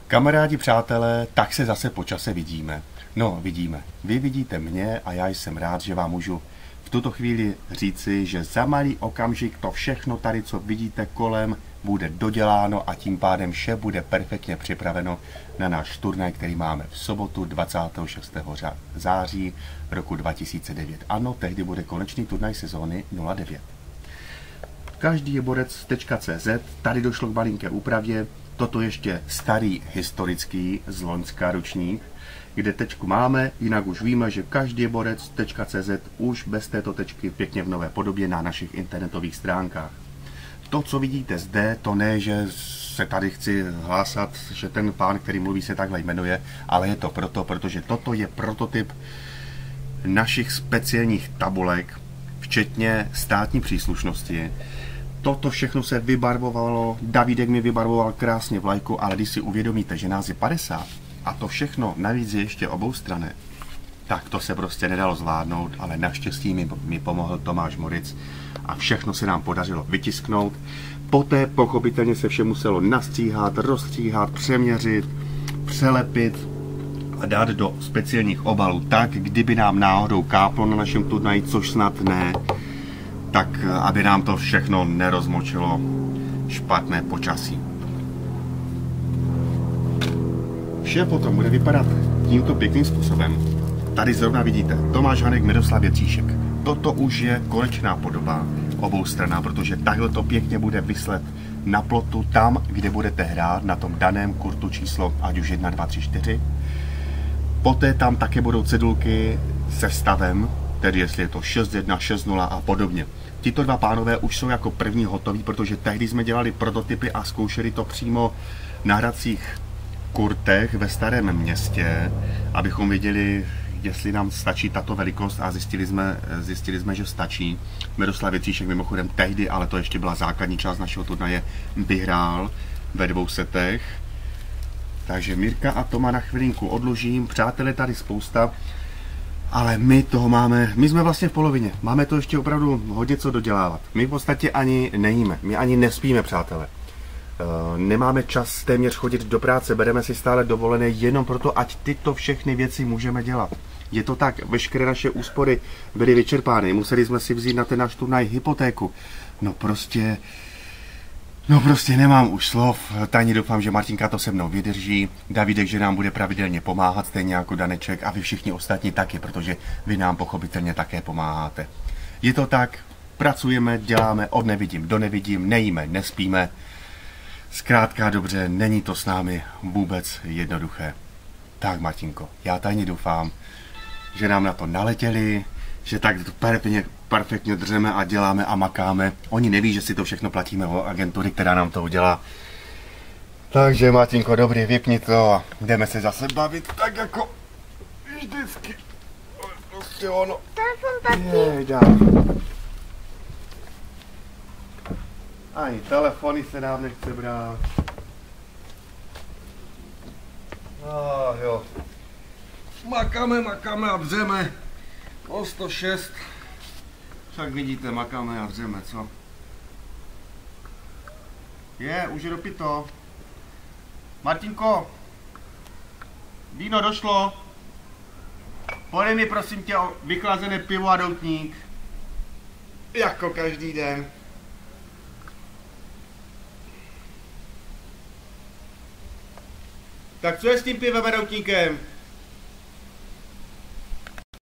Kamarádi, přátelé, tak se zase po čase vidíme. No, vidíme. Vy vidíte mě a já jsem rád, že vám můžu v tuto chvíli říci, že za malý okamžik to všechno tady, co vidíte kolem, bude doděláno a tím pádem vše bude perfektně připraveno na náš turnaj, který máme v sobotu 26. září roku 2009. Ano, tehdy bude konečný turnaj sezóny 09. Každý je borec.cz, tady došlo k malinké úpravě, toto ještě starý historický z Loňska ročník, kde tečku máme, jinak už víme, že každý je borec.cz už bez této tečky pěkně v nové podobě na našich internetových stránkách. To, co vidíte zde, to ne, že se tady chci hlásat, že ten pán, který mluví, se takhle jmenuje, ale je to proto, protože toto je prototyp našich speciálních tabulek, včetně státní příslušnosti. Toto všechno se vybarvovalo, Davidek mi vybarvoval krásně vlajku, ale když si uvědomíte, že nás je 50 a to všechno navíc je ještě oboustranné, tak to se prostě nedalo zvládnout, ale naštěstí mi pomohl Tomáš Moric a všechno se nám podařilo vytisknout. Poté pochopitelně se vše muselo nastříhat, rozstříhat, přeměřit, přelepit a dát do speciálních obalů tak, kdyby nám náhodou káplo na našem turnaji, což snad ne, tak aby nám to všechno nerozmočilo špatné počasí. Vše potom bude vypadat tímto pěkným způsobem. Tady zrovna vidíte Tomáš Hanek, Miroslav Větříšek. Toto už je konečná podoba oboustranná, protože takhle to pěkně bude vyslet na plotu tam, kde budete hrát, na tom daném kurtu číslo, ať už 1, 2, 3, 4. Poté tam také budou cedulky se stavem, tedy jestli je to 6.1, 6.0 a podobně. Tito dva pánové už jsou jako první hotoví, protože tehdy jsme dělali prototypy a zkoušeli to přímo na hracích kurtech ve Starém Městě, abychom viděli, jestli nám stačí tato velikost a zjistili jsme, že stačí. Miroslav Větříšek mimochodem tehdy, ale to ještě byla základní část našeho turnaje, vyhrál ve 2 setech. Takže Mirka a Toma na chvilinku odložím, přátelé tady spousta, ale my toho máme, my jsme vlastně v polovině, máme to ještě opravdu hodně co dodělávat. My v podstatě ani nejíme, my ani nespíme, přátelé. Nemáme čas téměř chodit do práce, bereme si stále dovolené jenom proto, ať tyto všechny věci můžeme dělat. Je to tak, veškeré naše úspory byly vyčerpány, museli jsme si vzít na ten náš turnaj hypotéku. No prostě nemám už slov, tajně doufám, že Martinka to se mnou vydrží, Davidek, že nám bude pravidelně pomáhat, stejně jako Daneček a vy všichni ostatní taky, protože vy nám pochopitelně také pomáháte. Je to tak, pracujeme, děláme od nevidím do nevidím, nejíme, nespíme. Zkrátka dobře, není to s námi vůbec jednoduché. Tak, Martinko, já tajně doufám, že nám na to naletěli, že tak perfektně držeme a děláme a makáme. Oni neví, že si to všechno platíme o agentury, která nám to udělá. Takže, Martinko, dobrý, vypni to a jdeme se zase bavit tak jako vždycky. Prostě ono. Ani telefony se nám nechce brát. Jo. Makáme a dřeme. O 106. Však vidíte, makáme a dřeme, co? Už je dopito. Martinko. Víno došlo. Podej mi prosím tě o vychlazené pivo a doutník. Jako každý den. Tak co je s tím pivem a doutníkem?